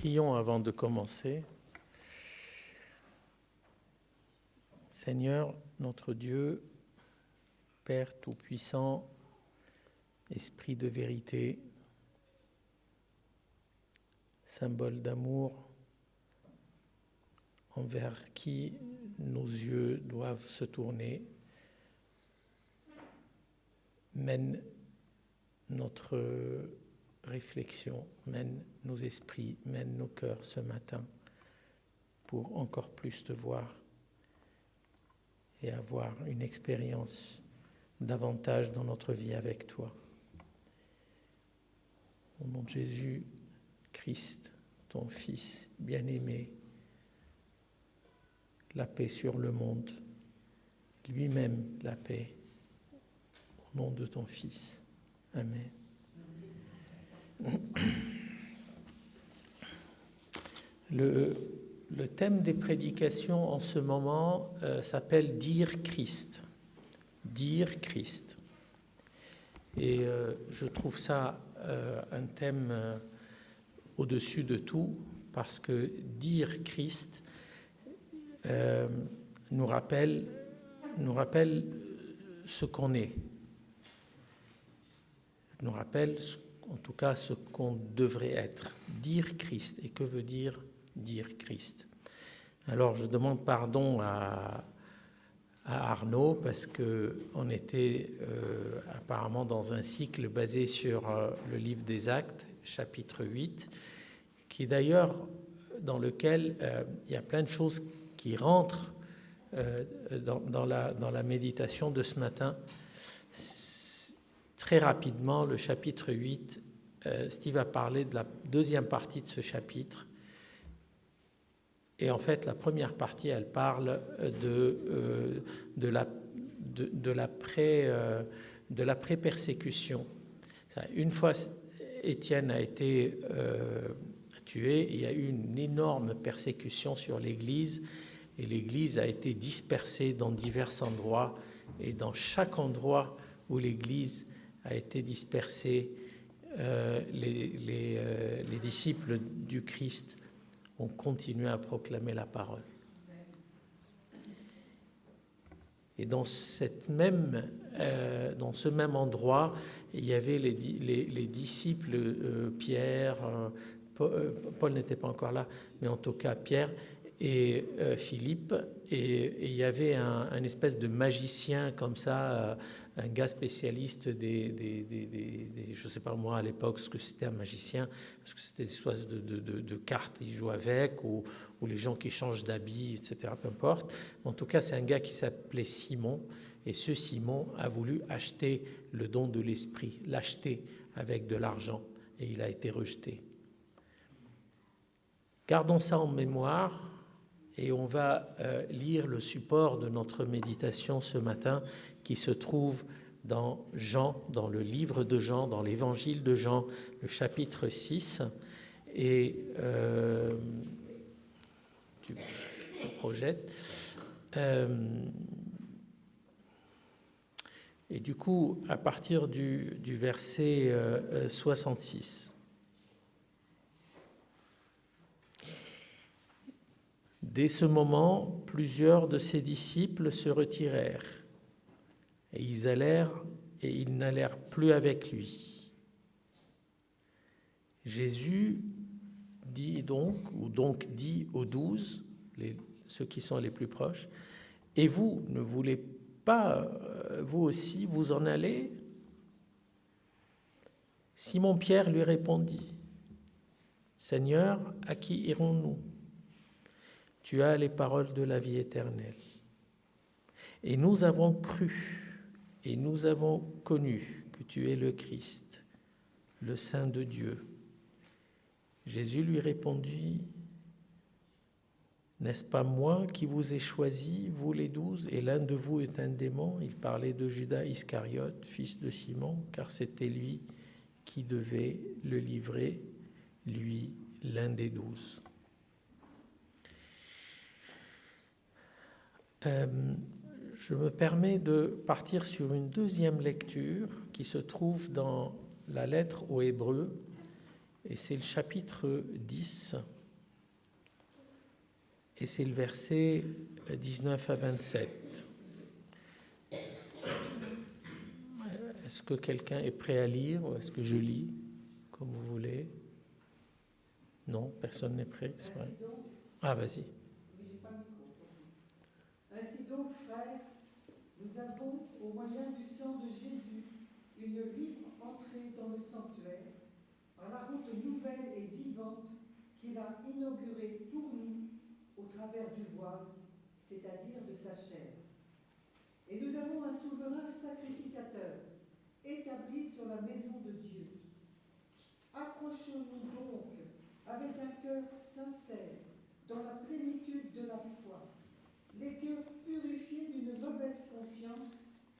Prions avant de commencer. Seigneur, notre Dieu, Père Tout-Puissant, Esprit de vérité, symbole d'amour, envers qui nos yeux doivent se tourner, mène notre réflexion, mène nos esprits, mène nos cœurs ce matin pour encore plus te voir et avoir une expérience davantage dans notre vie avec toi. Au nom de Jésus, Christ, ton Fils bien-aimé, la paix sur le monde, lui-même la paix, au nom de ton Fils. Amen. Le thème des prédications en ce moment s'appelle « Dire Christ ». Dire Christ. Et je trouve ça un thème au-dessus de tout, parce que dire Christ nous rappelle ce qu'on est, nous rappelle en tout cas ce qu'on devrait être. Dire Christ. Et que veut dire Christ? Alors je demande pardon à Arnaud, parce qu'on était apparemment dans un cycle basé sur le livre des Actes, chapitre 8, qui d'ailleurs, dans lequel il y a plein de choses qui rentrent dans la méditation de ce matin. Très rapidement, le chapitre 8, Steve a parlé de la deuxième partie de ce chapitre. Et en fait, la première partie, elle parle de la pré-persécution. Une fois Étienne a été tué, il y a eu une énorme persécution sur l'Église, et l'Église a été dispersée dans divers endroits, et dans chaque endroit où l'Église a été dispersée, les disciples du Christ ont continué à proclamer la parole. Et dans ce même endroit, il y avait les disciples Pierre, Paul n'était pas encore là, mais en tout cas Pierre et Philippe, et il y avait un espèce de magicien comme ça, un gars spécialiste je ne sais pas moi à l'époque ce que c'était un magicien, parce que c'était des espèces de cartes qu'ils jouent avec, ou les gens qui changent d'habit, etc., peu importe. En tout cas, c'est un gars qui s'appelait Simon, et ce Simon a voulu acheter le don de l'esprit, l'acheter avec de l'argent, et il a été rejeté. Gardons ça en mémoire, et on va lire le support de notre méditation ce matin, qui se trouve dans Jean, dans le livre de Jean, dans l'évangile de Jean, le chapitre 6. Et tu projettes. Et du coup, à partir du verset 66. Dès ce moment, plusieurs de ses disciples se retirèrent, et ils n'allèrent plus avec lui. Jésus dit dit aux 12, ceux qui sont les plus proches, « Et vous, ne voulez pas, vous aussi, vous en aller ?» Simon-Pierre lui répondit, « Seigneur, à qui irons-nous ? Tu as les paroles de la vie éternelle. Et nous avons cru, et nous avons connu que tu es le Christ, le Saint de Dieu. » Jésus lui répondit, « N'est-ce pas moi qui vous ai choisi, vous les 12, et l'un de vous est un démon ?» Il parlait de Judas Iscariote, fils de Simon, car c'était lui qui devait le livrer, lui, l'un des 12. Je me permets de partir sur une deuxième lecture qui se trouve dans la lettre aux Hébreux, et c'est le chapitre 10, et c'est le verset 19 à 27. Est-ce que quelqu'un est prêt à lire ou est-ce que je lis, comme vous voulez? Non, personne n'est prêt, c'est vrai. Ah, vas-y. Ainsi donc, frères, nous avons, au moyen du sang de Jésus, une libre entrée dans le sanctuaire, par la route nouvelle et vivante qu'il a inaugurée pour nous au travers du voile, c'est-à-dire de sa chair. Et nous avons un souverain sacrificateur, établi sur la maison de Dieu. Approchons-nous donc avec un cœur sincère, dans la plénitude de la foi, les cœurs purifiés d'une mauvaise conscience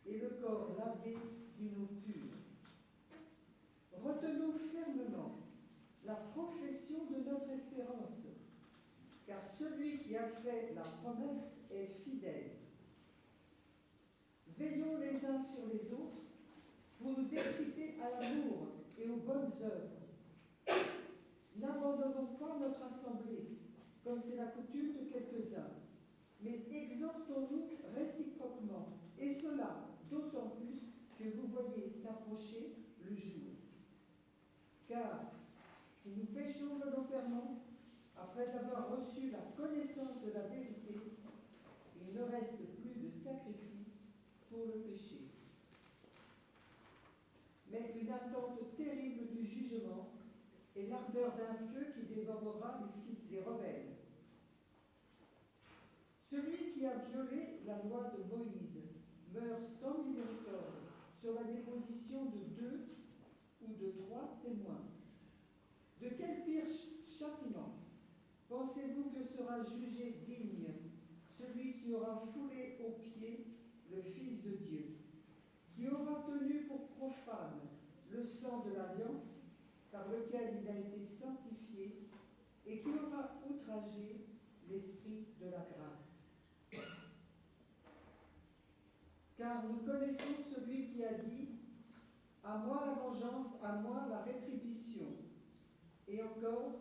et le corps lavé d'une eau pure. Retenons fermement la profession de notre espérance, car celui qui a fait la promesse est fidèle. Veillons les uns sur les autres pour nous exciter à l'amour et aux bonnes œuvres. N'abandonnons pas notre assemblée, comme c'est la coutume de quelques-uns, mais exhortons-nous réciproquement, et cela d'autant plus que vous voyez s'approcher le jour. Car si nous péchons volontairement, après avoir reçu la connaissance de la vérité, il ne reste plus de sacrifice pour le péché, mais une attente terrible du jugement et l'ardeur d'un feu qui dévorera les rebelles. Celui qui a violé la loi de Moïse meurt sans miséricorde sur la déposition de 2 ou de 3 témoins. De quel pire châtiment pensez-vous que sera jugé digne celui qui aura foulé aux pieds le Fils de Dieu, qui aura tenu pour profane le sang de l'alliance par lequel il a été sanctifié et qui aura outragé l'Esprit de la grâce? Car nous connaissons celui qui a dit « À moi la vengeance, à moi la rétribution ». Et encore,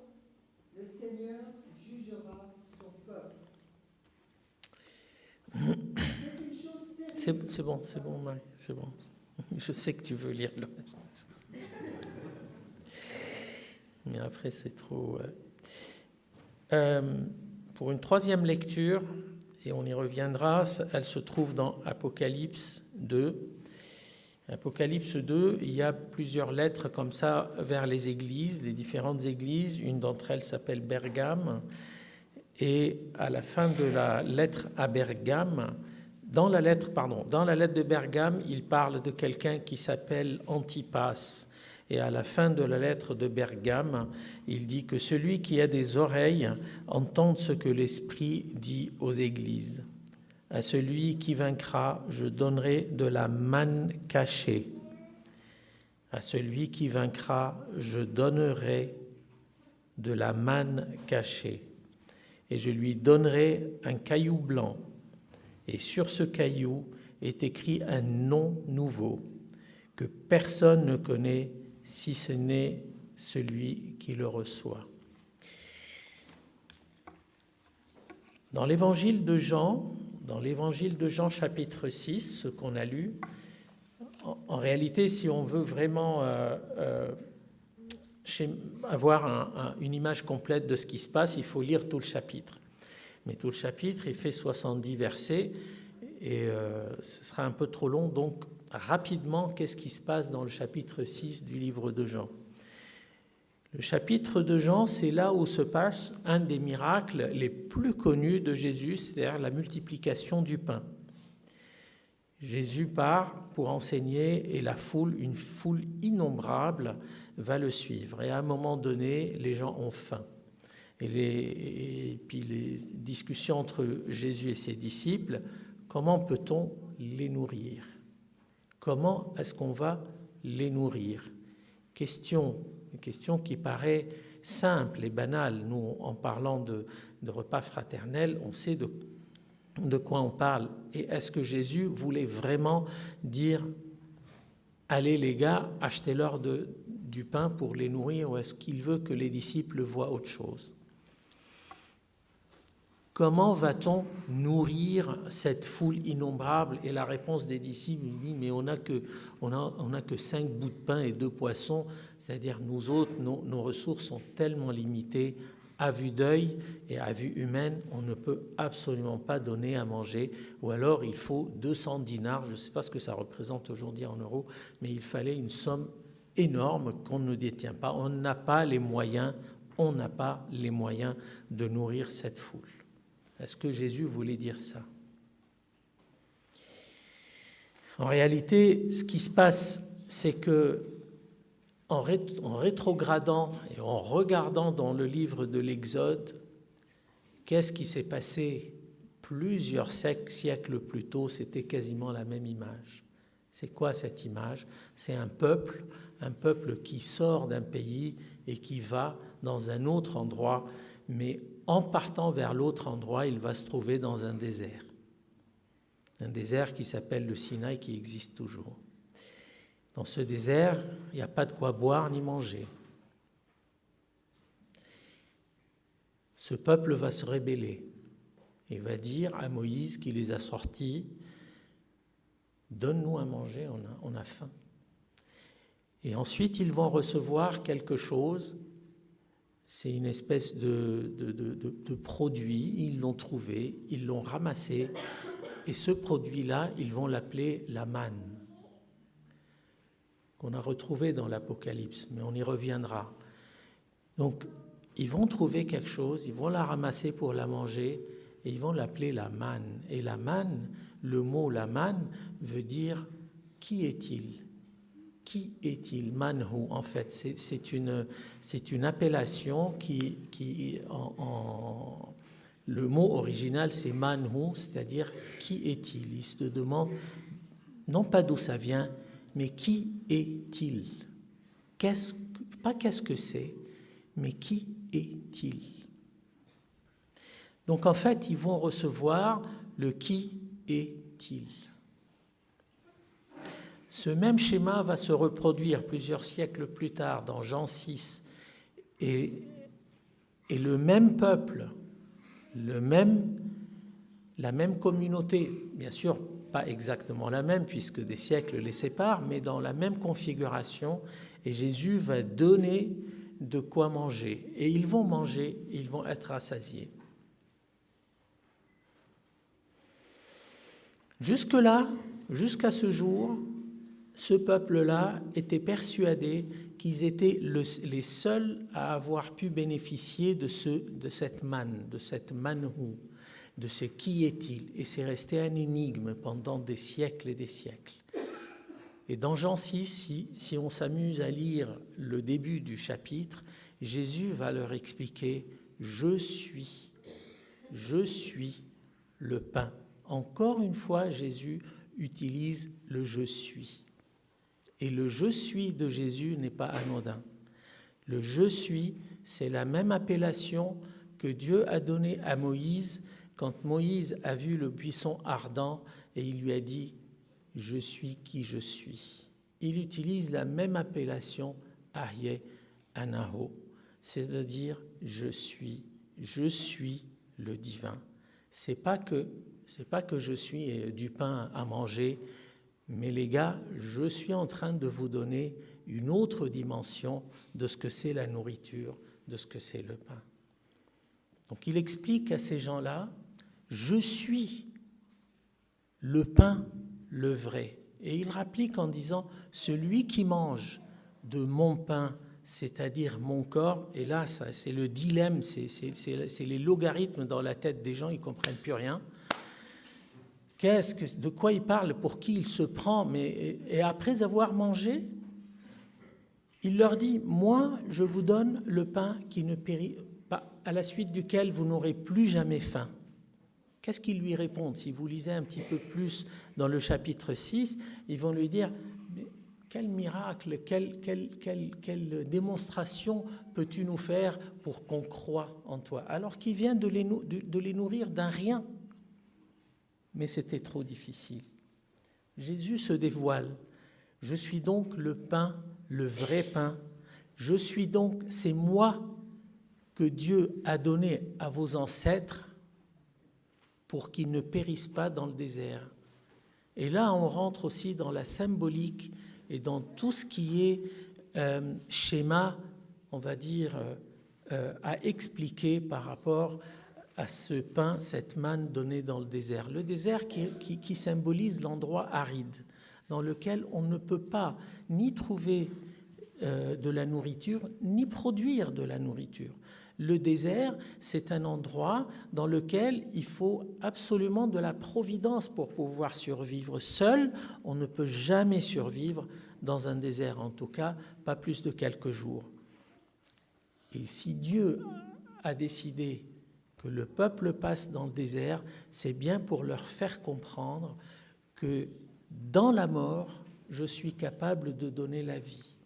le Seigneur jugera son peuple. C'est une chose terrible. C'est bon, Marie, c'est bon. Je sais que tu veux lire le reste. Mais après, c'est trop... pour une troisième lecture, et on y reviendra, elle se trouve dans Apocalypse 2. Apocalypse 2, il y a plusieurs lettres comme ça vers les églises, les différentes églises. Une d'entre elles s'appelle Bergame. Et à la fin de la lettre à Bergame, dans la lettre de Bergame, il parle de quelqu'un qui s'appelle Antipas. Et à la fin de la lettre de Bergame, il dit que celui qui a des oreilles entende ce que l'Esprit dit aux églises. À celui qui vaincra, je donnerai de la manne cachée. À celui qui vaincra, je donnerai de la manne cachée. Et je lui donnerai un caillou blanc. Et sur ce caillou est écrit un nom nouveau que personne ne connaît si ce n'est celui qui le reçoit. Dans l'évangile de Jean chapitre 6, ce qu'on a lu, en réalité, si on veut vraiment avoir une image complète de ce qui se passe, il faut lire tout le chapitre. Mais tout le chapitre, il fait 70 versets et ce sera un peu trop long. Donc, rapidement, qu'est-ce qui se passe dans le chapitre 6 du livre de Jean ? Le chapitre de Jean, c'est là où se passe un des miracles les plus connus de Jésus, c'est-à-dire la multiplication du pain. Jésus part pour enseigner et une foule innombrable va le suivre. Et à un moment donné, les gens ont faim. Et puis les discussions entre Jésus et ses disciples, comment peut-on les nourrir ? Comment est-ce qu'on va les nourrir ? Une question qui paraît simple et banale. Nous, en parlant de repas fraternels, on sait de quoi on parle. Et est-ce que Jésus voulait vraiment dire « Allez les gars, achetez-leur du pain pour les nourrir » ou est-ce qu'il veut que les disciples voient autre chose ? comment va-t-on nourrir cette foule innombrable? Et la réponse des disciples dit, mais on n'a que 5 bouts de pain et 2 poissons, c'est-à-dire nous autres, nos ressources sont tellement limitées. À vue d'œil et à vue humaine, on ne peut absolument pas donner à manger, ou alors il faut 200 dinars, je ne sais pas ce que ça représente aujourd'hui en euros, mais il fallait une somme énorme qu'on ne détient pas. On n'a pas les moyens de nourrir cette foule. Est-ce que Jésus voulait dire ça? En réalité, ce qui se passe, c'est que en rétrogradant et en regardant dans le livre de l'Exode, qu'est-ce qui s'est passé plusieurs siècles plus tôt? C'était quasiment la même image. C'est quoi cette image? C'est un peuple qui sort d'un pays et qui va dans un autre endroit, mais en partant vers l'autre endroit, il va se trouver dans un désert qui s'appelle le Sinaï, qui existe toujours. Dans ce désert, il n'y a pas de quoi boire ni manger. Ce peuple va se rébeller et va dire à Moïse qui les a sortis, « Donne-nous à manger, on a faim. » Et ensuite, ils vont recevoir quelque chose, c'est une espèce de produit, ils l'ont trouvé, ils l'ont ramassé, et ce produit-là, ils vont l'appeler la manne, qu'on a retrouvé dans l'Apocalypse, mais on y reviendra. Donc, ils vont trouver quelque chose, ils vont la ramasser pour la manger, et ils vont l'appeler la manne. Et la manne, le mot la manne veut dire « qui est-il » ? Qui est-il? Manhu, en fait, c'est une appellation qui le mot original, c'est manhu, c'est-à-dire qui est-il? Il se demande non pas d'où ça vient, mais qui est-il? Pas qu'est-ce que c'est, mais qui est-il? Donc en fait, ils vont recevoir le qui est-il. Ce même schéma va se reproduire plusieurs siècles plus tard dans Jean 6, et le même peuple, la même communauté, bien sûr pas exactement la même puisque des siècles les séparent, mais dans la même configuration, et Jésus va donner de quoi manger, et ils vont manger, et ils vont être rassasiés. Jusque-là, jusqu'à ce jour, ce peuple-là était persuadé qu'ils étaient les seuls à avoir pu bénéficier de cette manne, de cette manhu, de ce qui est-il. Et c'est resté un énigme pendant des siècles et des siècles. Et dans Jean 6, si on s'amuse à lire le début du chapitre, Jésus va leur expliquer « Je suis le pain ». Encore une fois, Jésus utilise le « je suis ». Et le « je suis » de Jésus n'est pas anodin. Le « je suis », c'est la même appellation que Dieu a donnée à Moïse quand Moïse a vu le buisson ardent et il lui a dit « je suis qui je suis ». Il utilise la même appellation « Aryeh Anaho », c'est-à-dire « je suis le divin ». C'est pas que je suis du pain à manger, mais les gars, je suis en train de vous donner une autre dimension de ce que c'est la nourriture, de ce que c'est le pain. Donc il explique à ces gens-là, je suis le pain, le vrai. Et il rapplique en disant, celui qui mange de mon pain, c'est-à-dire mon corps, et là ça, c'est le dilemme, c'est les logarithmes dans la tête des gens, ils ne comprennent plus rien. De quoi il parle, pour qui il se prend, et après avoir mangé, il leur dit, moi, je vous donne le pain qui ne périt pas, à la suite duquel vous n'aurez plus jamais faim. Qu'est-ce qu'ils lui répondent? Si vous lisez un petit peu plus dans le chapitre 6, ils vont lui dire, mais quel miracle, quelle démonstration peux-tu nous faire pour qu'on croie en toi? Alors qu'il vient de les nourrir d'un rien. Mais c'était trop difficile. Jésus se dévoile. Je suis donc le pain, le vrai pain. C'est moi que Dieu a donné à vos ancêtres pour qu'ils ne périssent pas dans le désert. Et là, on rentre aussi dans la symbolique et dans tout ce qui est schéma, on va dire, à expliquer par rapport à ce pain, cette manne donnée dans le désert. Le désert qui symbolise l'endroit aride, dans lequel on ne peut pas ni trouver de la nourriture, ni produire de la nourriture. Le désert, c'est un endroit dans lequel il faut absolument de la providence pour pouvoir survivre. Seul, on ne peut jamais survivre dans un désert, en tout cas, pas plus de quelques jours. Et si Dieu a décidé que le peuple passe dans le désert, c'est bien pour leur faire comprendre que dans la mort, je suis capable de donner la vie.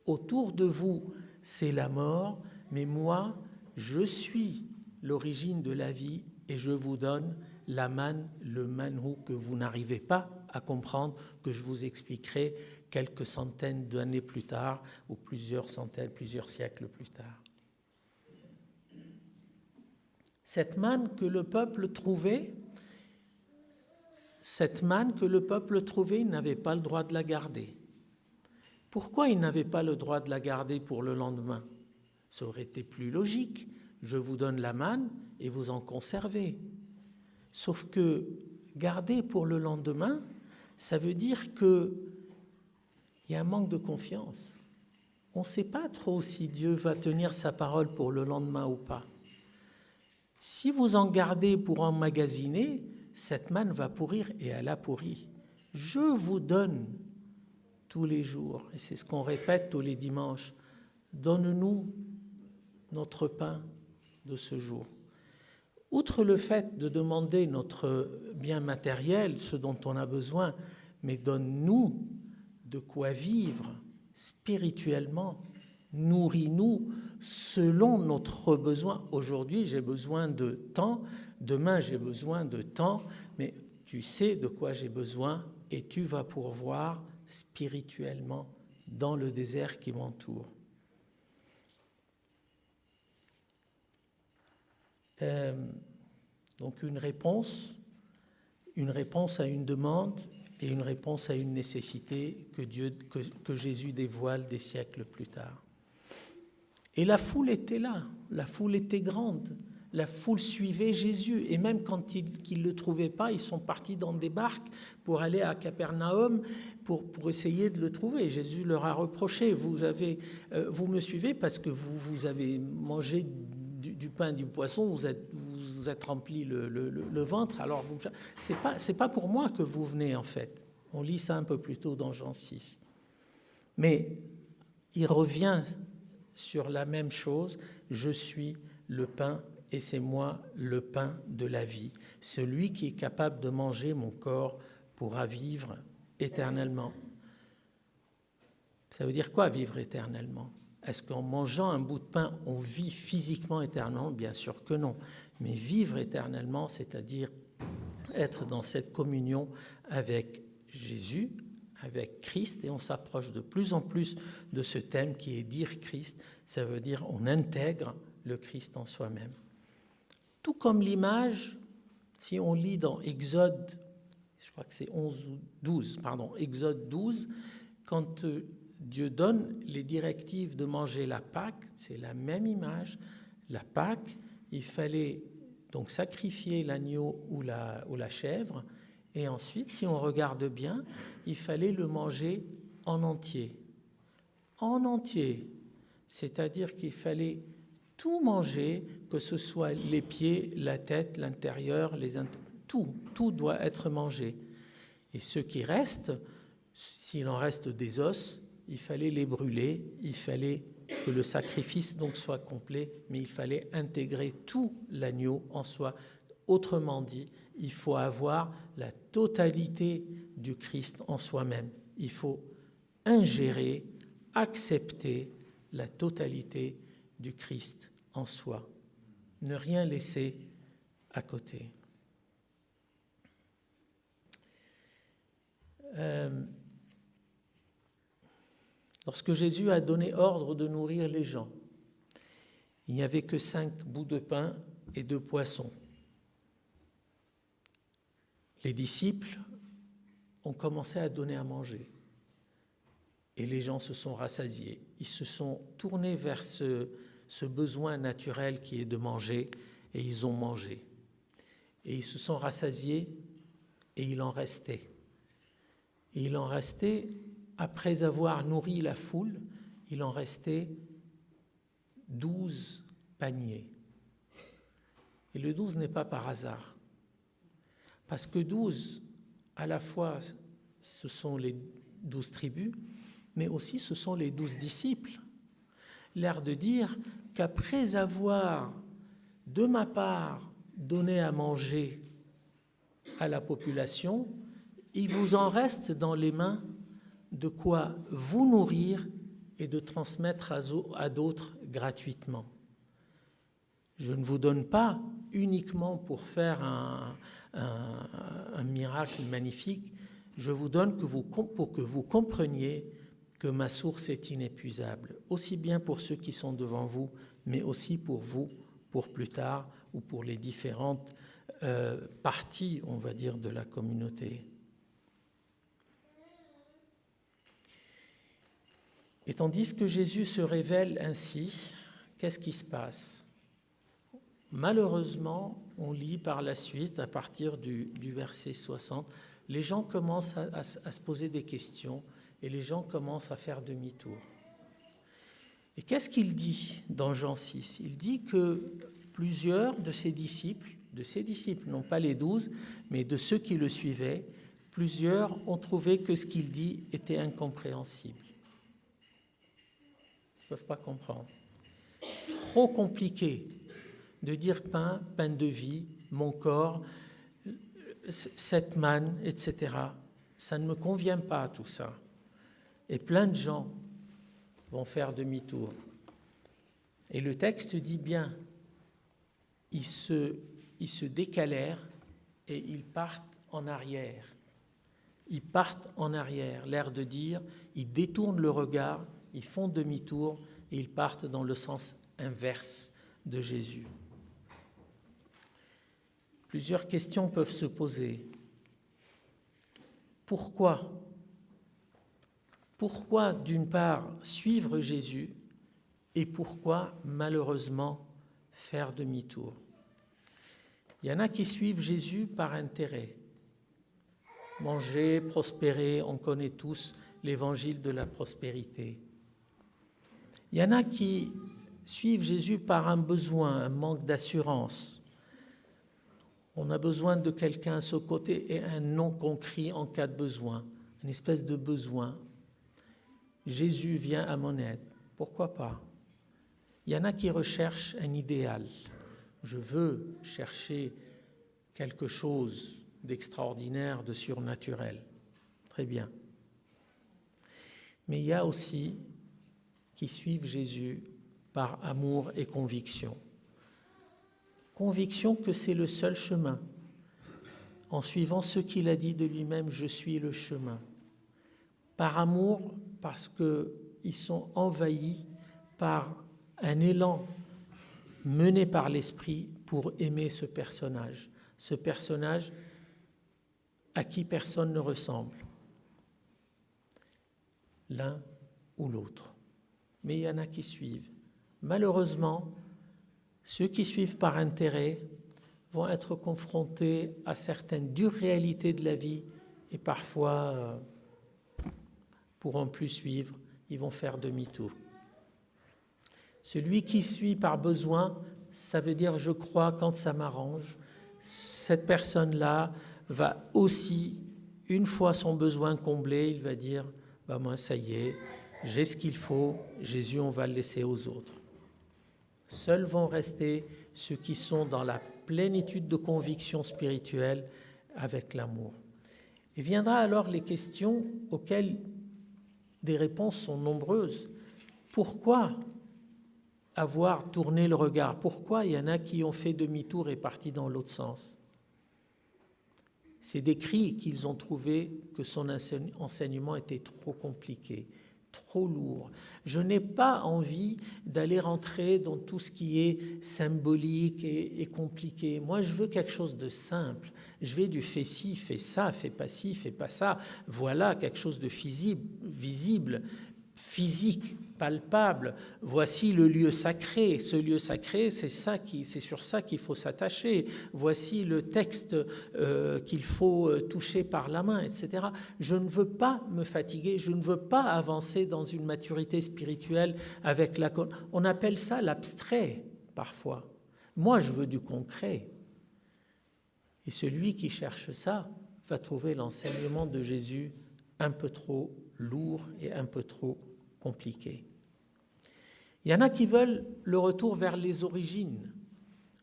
Autour de vous, c'est la mort, mais moi, je suis l'origine de la vie et je vous donne la manne, le manhou que vous n'arrivez pas à comprendre, que je vous expliquerai quelques centaines d'années plus tard ou plusieurs centaines, plusieurs siècles plus tard. Cette manne que le peuple trouvait, il n'avait pas le droit de la garder. Pourquoi il n'avait pas le droit de la garder pour le lendemain ? Ça aurait été plus logique. Je vous donne la manne et vous en conservez. Sauf que garder pour le lendemain, ça veut dire qu'il y a un manque de confiance. On ne sait pas trop si Dieu va tenir sa parole pour le lendemain ou pas. Si vous en gardez pour emmagasiner, cette manne va pourrir et elle a pourri. Je vous donne tous les jours, et c'est ce qu'on répète tous les dimanches, donne-nous notre pain de ce jour. Outre le fait de demander notre bien matériel, ce dont on a besoin, mais donne-nous de quoi vivre spirituellement, nourris-nous selon notre besoin. Aujourd'hui, j'ai besoin de temps, demain, j'ai besoin de temps, mais tu sais de quoi j'ai besoin et tu vas pourvoir spirituellement dans le désert qui m'entoure. Donc une réponse à une demande et une réponse à une nécessité que Jésus dévoile des siècles plus tard. Et la foule était là, la foule était grande, la foule suivait Jésus, et même quand ils ne le trouvaient pas, ils sont partis dans des barques pour aller à Capernaum pour essayer de le trouver. Jésus leur a reproché, vous me suivez parce que vous avez mangé du pain et du poisson, vous êtes rempli le ventre, alors c'est pas pour moi que vous venez en fait. On lit ça un peu plus tôt dans Jean 6. Mais il revient sur la même chose, je suis le pain et c'est moi le pain de la vie. Celui qui est capable de manger mon corps pourra vivre éternellement. Ça veut dire quoi vivre éternellement ? Est-ce qu'en mangeant un bout de pain, on vit physiquement éternellement ? Bien sûr que non. Mais vivre éternellement, c'est-à-dire être dans cette communion avec Jésus, avec Christ, et on s'approche de plus en plus de ce thème qui est dire Christ, ça veut dire on intègre le Christ en soi-même. Tout comme l'image, si on lit dans Exode, je crois que c'est Exode 12, quand Dieu donne les directives de manger la Pâque, c'est la même image. La Pâque, il fallait donc sacrifier l'agneau ou la chèvre, et ensuite, si on regarde bien, il fallait le manger en entier. En entier, c'est-à-dire qu'il fallait tout manger, que ce soit les pieds, la tête, l'intérieur, tout doit être mangé. Et ce qui reste, s'il en reste des os, il fallait les brûler, il fallait que le sacrifice donc soit complet, mais il fallait intégrer tout l'agneau en soi. Autrement dit, il faut avoir la totalité du Christ en soi-même. Il faut ingérer, accepter la totalité du Christ en soi. Ne rien laisser à côté. Lorsque Jésus a donné ordre de nourrir les gens, il n'y avait que 5 bouts de pain et 2 poissons. les disciples ont commencé à donner à manger. Et les gens se sont rassasiés. Ils se sont tournés vers ce besoin naturel qui est de manger, et ils ont mangé. Et ils se sont rassasiés, et il en restait. Et il en restait, après avoir nourri la foule, il en restait 12 paniers. Et le 12 n'est pas par hasard. Parce que 12, à la fois, ce sont les 12 tribus, mais aussi ce sont les 12 disciples. L'air de dire qu'après avoir, de ma part, donné à manger à la population, il vous en reste dans les mains de quoi vous nourrir et de transmettre à d'autres gratuitement. Je ne vous donne pas uniquement pour faire un miracle magnifique, je vous donne pour que vous compreniez que ma source est inépuisable, aussi bien pour ceux qui sont devant vous, mais aussi pour vous, pour plus tard, ou pour les différentes parties, on va dire, de la communauté. Et tandis que Jésus se révèle ainsi, qu'est-ce qui se passe ? Malheureusement, on lit par la suite, à partir du verset 60, les gens commencent à se poser des questions et les gens commencent à faire demi-tour. Et qu'est-ce qu'il dit dans Jean 6 ? Il dit que plusieurs de ses disciples, non pas les 12, mais de ceux qui le suivaient, plusieurs ont trouvé que ce qu'il dit était incompréhensible. Ils ne peuvent pas comprendre. Trop compliqué de dire pain de vie, mon corps, cette manne, etc. Ça ne me convient pas, tout ça. Et plein de gens vont faire demi-tour. Et le texte dit bien, ils se décalèrent et ils partent en arrière. Ils partent en arrière, l'air de dire, ils détournent le regard, ils font demi-tour et ils partent dans le sens inverse de Jésus. Plusieurs questions peuvent se poser. Pourquoi, d'une part, suivre Jésus et pourquoi, malheureusement, faire demi-tour ? Il y en a qui suivent Jésus par intérêt. Manger, prospérer, on connaît tous l'évangile de la prospérité. Il y en a qui suivent Jésus par un besoin, un manque d'assurance. On a besoin de quelqu'un à ce côté et un nom qu'on crie en cas de besoin, une espèce de besoin. Jésus vient à mon aide. Pourquoi pas ? Il y en a qui recherchent un idéal. Je veux chercher quelque chose d'extraordinaire, de surnaturel. Très bien. Mais il y a aussi qui suivent Jésus par amour et conviction. Conviction que c'est le seul chemin. En suivant ce qu'il a dit de lui-même, je suis le chemin. Par amour, parce qu'ils sont envahis par un élan mené par l'Esprit pour aimer ce personnage à qui personne ne ressemble, l'un ou l'autre. Mais il y en a qui suivent. Malheureusement, ceux qui suivent par intérêt vont être confrontés à certaines dures réalités de la vie et parfois pourront plus suivre, ils vont faire demi-tour. Celui qui suit par besoin, ça veut dire je crois quand ça m'arrange. Cette personne-là va aussi, une fois son besoin comblé, il va dire moi ça y est, j'ai ce qu'il faut, Jésus on va le laisser aux autres. Seuls vont rester ceux qui sont dans la plénitude de conviction spirituelle avec l'amour. Et viendra alors les questions auxquelles des réponses sont nombreuses. Pourquoi avoir tourné le regard ? Pourquoi il y en a qui ont fait demi-tour et partis dans l'autre sens ? C'est décrit qu'ils ont trouvé que son enseignement était trop compliqué. trop lourd. Je n'ai pas envie d'aller rentrer dans tout ce qui est symbolique et compliqué. Moi, je veux quelque chose de simple. Je vais du fais ci, fais ça, fais pas ci, fais pas ça. Voilà quelque chose de visible, physique, palpable. Voici le lieu sacré. Ce lieu sacré, c'est sur ça qu'il faut s'attacher. Voici le texte qu'il faut toucher par la main, etc. Je ne veux pas me fatiguer, je ne veux pas avancer dans une maturité spirituelle avec la... On appelle ça l'abstrait, parfois. Moi, je veux du concret. Et celui qui cherche ça va trouver l'enseignement de Jésus un peu trop lourd et un peu trop compliqué. Il y en a qui veulent le retour vers les origines.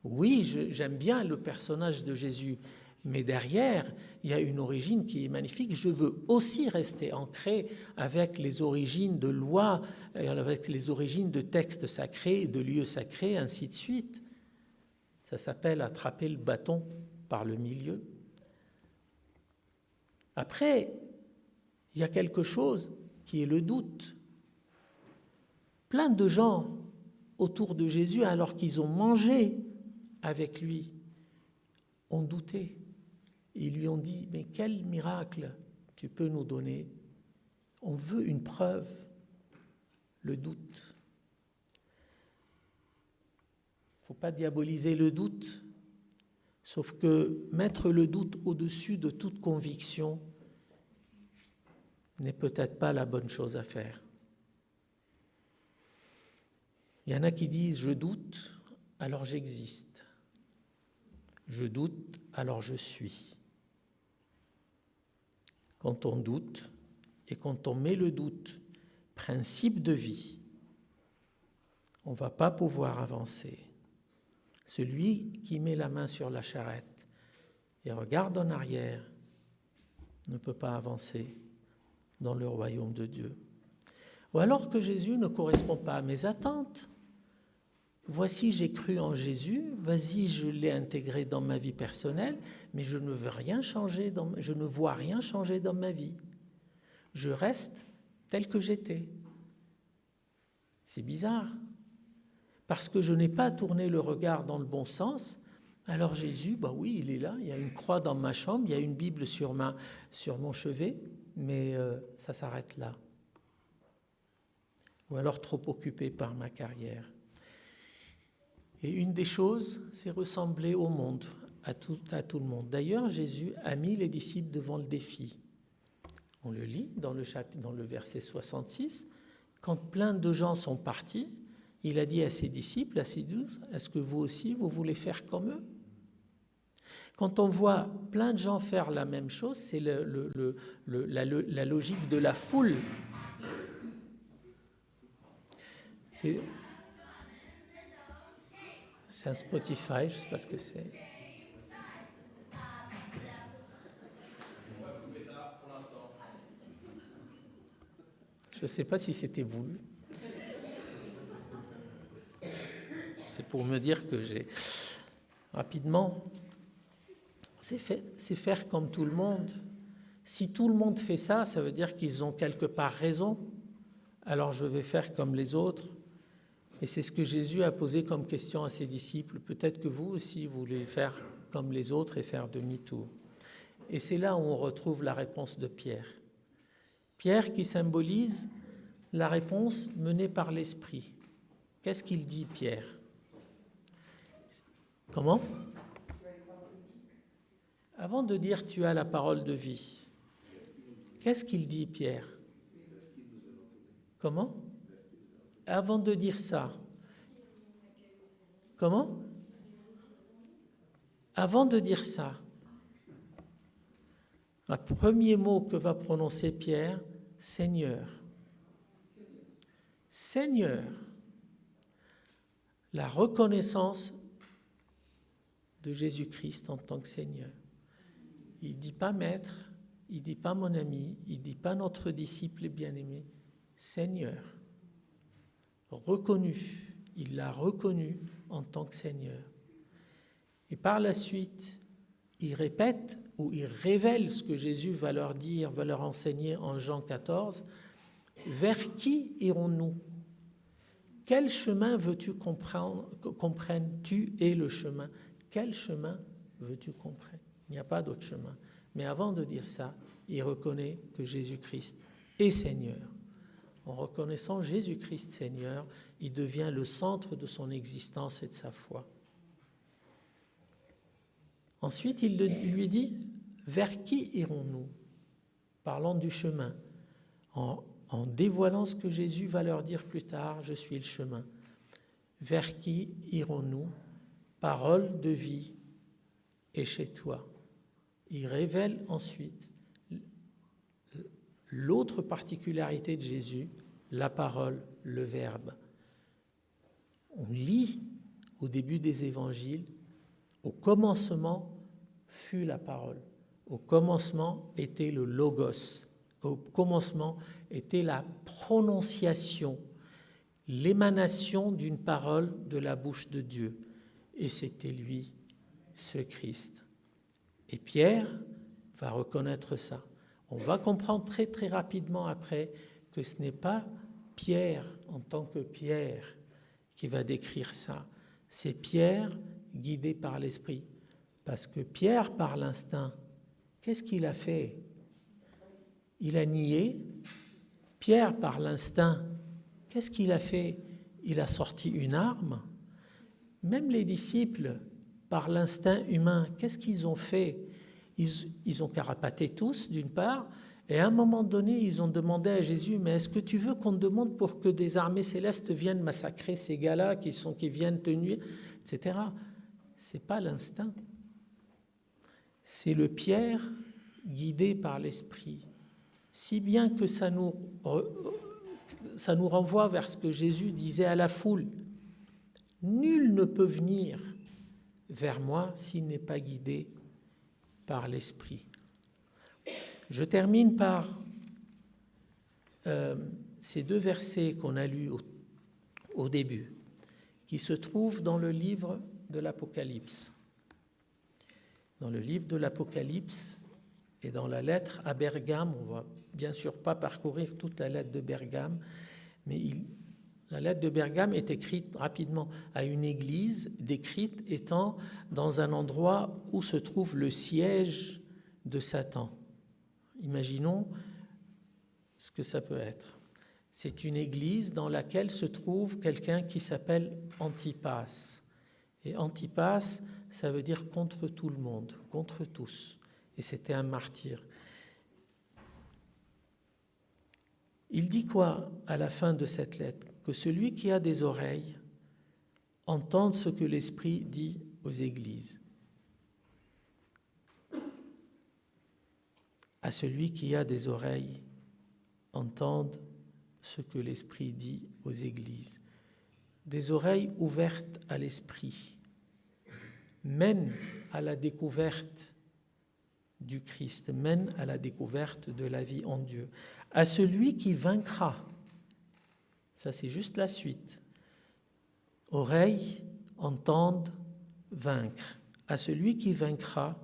Oui, j'aime bien le personnage de Jésus, mais derrière, il y a une origine qui est magnifique. Je veux aussi rester ancré avec les origines de lois, avec les origines de textes sacrés, de lieux sacrés, ainsi de suite. Ça s'appelle attraper le bâton par le milieu. Après, il y a quelque chose qui est le doute. Plein de gens autour de Jésus, alors qu'ils ont mangé avec lui, ont douté. Ils lui ont dit, mais quel miracle tu peux nous donner? On veut une preuve, le doute. Il ne faut pas diaboliser le doute, sauf que mettre le doute au-dessus de toute conviction n'est peut-être pas la bonne chose à faire. Il y en a qui disent « je doute, alors j'existe. Je doute, alors je suis. » Quand on doute, et quand on met le doute principe de vie, on ne va pas pouvoir avancer. Celui qui met la main sur la charrette et regarde en arrière ne peut pas avancer dans le royaume de Dieu. Ou alors que Jésus ne correspond pas à mes attentes. Voici, j'ai cru en Jésus, vas-y, je l'ai intégré dans ma vie personnelle, mais je ne veux rien changer, je ne vois rien changer dans ma vie. Je reste tel que j'étais. C'est bizarre, parce que je n'ai pas tourné le regard dans le bon sens. Alors Jésus, oui, il est là, il y a une croix dans ma chambre, il y a une Bible sur mon chevet, mais ça s'arrête là. Ou alors trop occupé par ma carrière. Et une des choses, c'est ressembler au monde, à tout le monde. D'ailleurs, Jésus a mis les disciples devant le défi. On le lit dans le verset 66. Quand plein de gens sont partis, il a dit à ses disciples, à ses 12, « Est-ce que vous aussi, vous voulez faire comme eux ?» Quand on voit plein de gens faire la même chose, c'est la logique de la foule. C'est un Spotify, je ne sais pas ce que c'est. Je ne sais pas si c'était voulu. C'est pour me dire que j'ai... Rapidement, c'est faire comme tout le monde. Si tout le monde fait ça, ça veut dire qu'ils ont quelque part raison. Alors je vais faire comme les autres. Et c'est ce que Jésus a posé comme question à ses disciples. Peut-être que vous aussi, vous voulez faire comme les autres et faire demi-tour. Et c'est là où on retrouve la réponse de Pierre. Pierre qui symbolise la réponse menée par l'Esprit. Qu'est-ce qu'il dit, Pierre? Comment? Avant de dire « tu as la parole de vie », qu'est-ce qu'il dit, Pierre? Comment? Avant de dire ça. Comment? Avant de dire ça. Le premier mot que va prononcer Pierre, Seigneur. Seigneur. La reconnaissance de Jésus-Christ en tant que Seigneur. Il ne dit pas maître, il ne dit pas mon ami, il ne dit pas notre disciple bien-aimé. Seigneur. Reconnu, il l'a reconnu en tant que Seigneur. Et par la suite, il répète ou il révèle ce que Jésus va leur dire, va leur enseigner en Jean 14. vers qui irons-nous? Quel chemin veux-tu qu'on prenne? Tu es le chemin. Quel chemin veux-tu qu'on prenne? Il n'y a pas d'autre chemin. Mais avant de dire ça, il reconnaît que Jésus-Christ est Seigneur. En reconnaissant Jésus-Christ Seigneur, il devient le centre de son existence et de sa foi. Ensuite, il lui dit, vers qui irons-nous? Parlant du chemin, en dévoilant ce que Jésus va leur dire plus tard, je suis le chemin. Vers qui irons-nous? Parole de vie est chez toi. Il révèle ensuite l'autre particularité de Jésus, la parole, le Verbe. On lit au début des évangiles, au commencement fut la parole. Au commencement était le logos. Au commencement était la prononciation, l'émanation d'une parole de la bouche de Dieu. Et c'était lui, ce Christ. Et Pierre va reconnaître ça. On va comprendre très très rapidement après que ce n'est pas Pierre en tant que Pierre qui va décrire ça. C'est Pierre guidé par l'Esprit. Parce que Pierre, par l'instinct, qu'est-ce qu'il a fait? Il a nié. Pierre, par l'instinct, qu'est-ce qu'il a fait? Il a sorti une arme. Même les disciples, par l'instinct humain, qu'est-ce qu'ils ont fait? Ils ont carapaté tous, d'une part, et à un moment donné, ils ont demandé à Jésus, mais est-ce que tu veux qu'on te demande pour que des armées célestes viennent massacrer ces gars-là qui viennent te nuire, etc. C'est pas l'instinct. C'est le Pierre guidé par l'Esprit. Si bien que ça nous renvoie vers ce que Jésus disait à la foule. Nul ne peut venir vers moi s'il n'est pas guidé par l'Esprit. Je termine par ces deux versets qu'on a lus au début, qui se trouvent dans le livre de l'Apocalypse. Dans le livre de l'Apocalypse et dans la lettre à Bergame, on ne va bien sûr pas parcourir toute la lettre de Bergame, mais la lettre de Bergame est écrite rapidement à une église, décrite étant dans un endroit où se trouve le siège de Satan. Imaginons ce que ça peut être. C'est une église dans laquelle se trouve quelqu'un qui s'appelle Antipas. Et Antipas, ça veut dire contre tout le monde, contre tous. Et c'était un martyr. Il dit quoi à la fin de cette lettre? Que celui qui a des oreilles entende ce que l'Esprit dit aux églises. À celui qui a des oreilles, entende ce que l'Esprit dit aux églises. Des oreilles ouvertes à l'Esprit mènent à la découverte du Christ, mènent à la découverte de la vie en Dieu. À celui qui vaincra, ça c'est juste la suite. Oreilles entendent vaincre. À celui qui vaincra,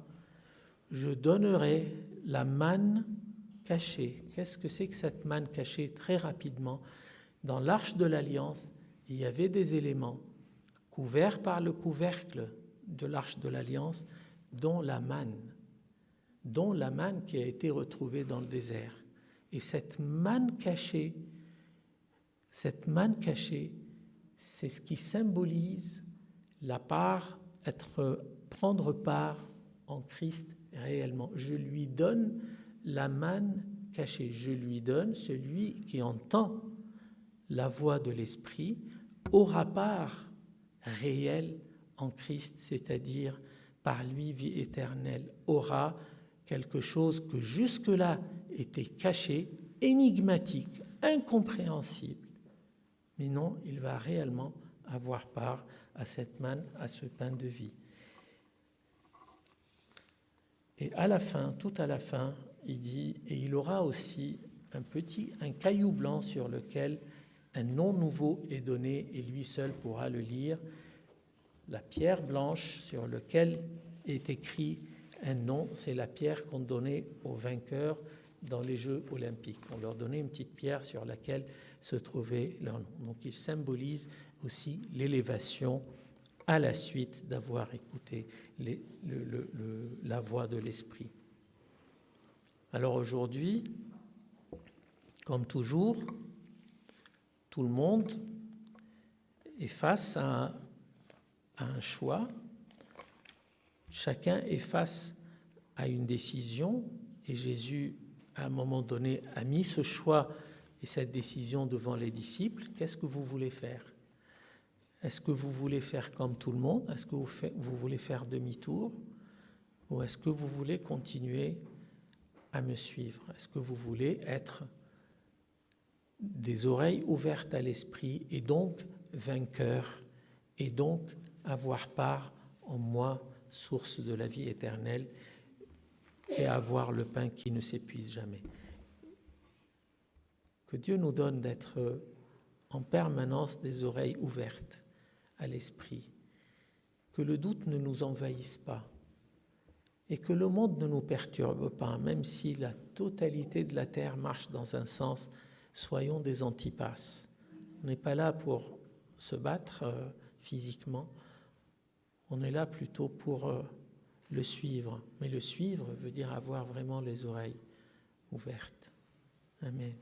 je donnerai la manne cachée. Qu'est-ce que c'est que cette manne cachée? Très rapidement, dans l'arche de l'Alliance, il y avait des éléments couverts par le couvercle de l'arche de l'Alliance, dont la manne qui a été retrouvée dans le désert. Et cette manne cachée, c'est ce qui symbolise la part, prendre part en Christ réellement. Je lui donne la manne cachée. Je lui donne, celui qui entend la voix de l'Esprit aura part réelle en Christ, c'est-à-dire par lui vie éternelle, aura quelque chose que jusque-là était caché, énigmatique, incompréhensible. Mais non, il va réellement avoir part à cette manne, à ce pain de vie. Et à la fin, tout à la fin, il dit, et il aura aussi un caillou blanc sur lequel un nom nouveau est donné et lui seul pourra le lire. La pierre blanche sur laquelle est écrit un nom, c'est la pierre qu'on donnait aux vainqueurs dans les Jeux olympiques. On leur donnait une petite pierre sur laquelle se trouvait leur nom. Donc il symbolise aussi l'élévation à la suite d'avoir écouté la voix de l'Esprit. Alors aujourd'hui, comme toujours, tout le monde est face à un choix. Chacun est face à une décision et Jésus, à un moment donné, a mis ce choix et cette décision devant les disciples. Qu'est-ce que vous voulez faire? Est-ce que vous voulez faire comme tout le monde? Est-ce que vous voulez faire demi-tour? Ou est-ce que vous voulez continuer à me suivre? Est-ce que vous voulez être des oreilles ouvertes à l'esprit et donc vainqueurs et donc avoir part en moi, source de la vie éternelle, et avoir le pain qui ne s'épuise jamais? Que Dieu nous donne d'être en permanence des oreilles ouvertes à l'esprit, que le doute ne nous envahisse pas et que le monde ne nous perturbe pas, même si la totalité de la terre marche dans un sens. Soyons des Antipas. On n'est pas là pour se battre physiquement, on est là plutôt pour le suivre. Mais le suivre veut dire avoir vraiment les oreilles ouvertes. Amen.